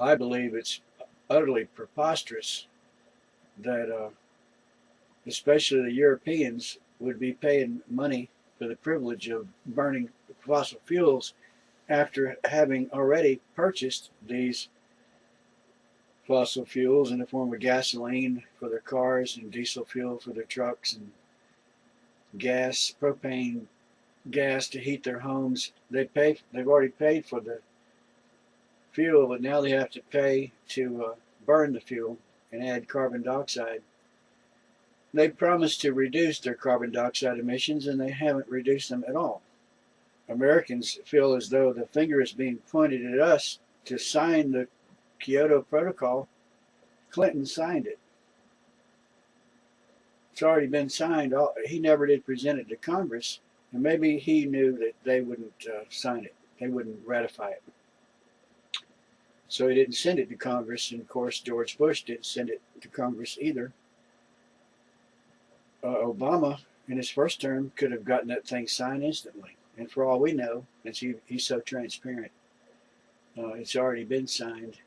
I believe it's utterly preposterous that especially the Europeans would be paying money for the privilege of burning fossil fuels after having already purchased these fossil fuels in the form of gasoline for their cars and diesel fuel for their trucks and gas, propane gas to heat their homes. They've already paid for the fuel, but now they have to pay to burn the fuel and add carbon dioxide. They promised to reduce their carbon dioxide emissions, and they haven't reduced them at all. Americans feel as though the finger is being pointed at us to sign the Kyoto Protocol. Clinton signed it. It's already been signed. He never did present it to Congress, and maybe he knew that they wouldn't sign it. They wouldn't ratify it. So he didn't send it to Congress, and of course George Bush didn't send it to Congress either. Obama, in his first term, could have gotten that thing signed instantly. And for all we know, since he's so transparent, it's already been signed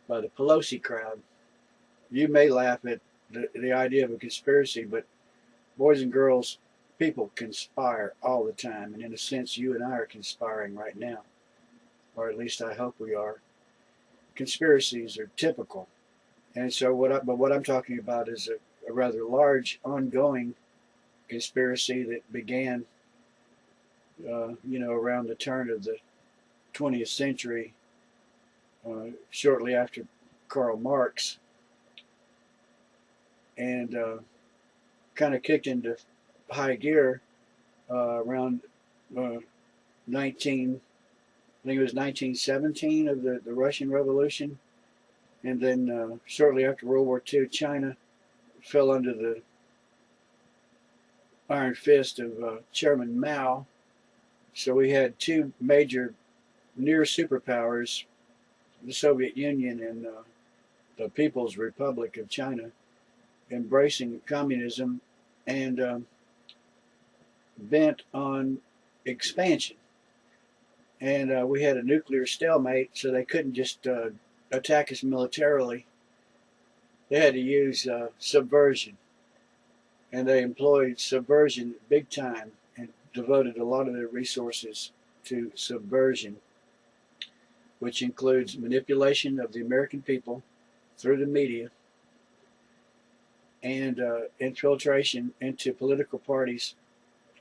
by the Pelosi crowd. You may laugh at the idea of a conspiracy, but boys and girls, people conspire all the time. And in a sense, you and I are conspiring right now. Or at least I hope we are. Conspiracies are typical. And so what I'm talking about is a rather large ongoing conspiracy that began around the turn of the 20th century, shortly after Karl Marx, and kind of kicked into high gear around 1917 of the Russian Revolution, and then shortly after World War II, China fell under the iron fist of Chairman Mao. So we had two major near superpowers, the Soviet Union and the People's Republic of China, embracing communism and bent on expansion. And we had a nuclear stalemate, so they couldn't just attack us militarily. They had to use subversion, and they employed subversion big time and devoted a lot of their resources to subversion, which includes manipulation of the American people through the media and infiltration into political parties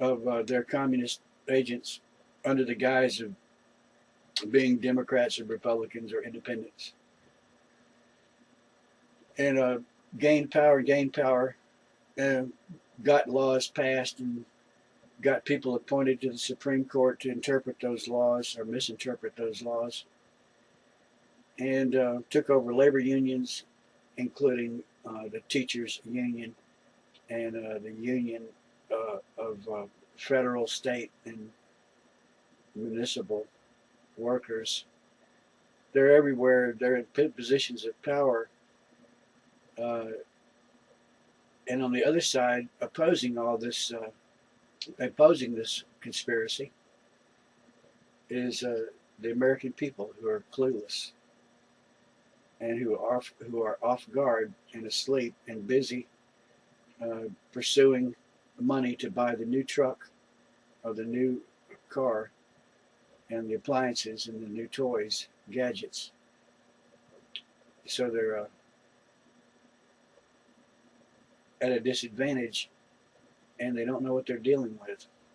of their communist agents under the guise of being Democrats or Republicans or independents. And gained power, got laws passed and got people appointed to the Supreme Court to interpret those laws or misinterpret those laws, and took over labor unions, including the teachers union and the union of federal, state, and municipal workers. They're everywhere. They're in positions of power. And on the other side, opposing this conspiracy is the American people, who are clueless and who are off guard and asleep and busy pursuing money to buy the new truck or the new car and the appliances and the new toys, gadgets. So they're at a disadvantage, and they don't know what they're dealing with.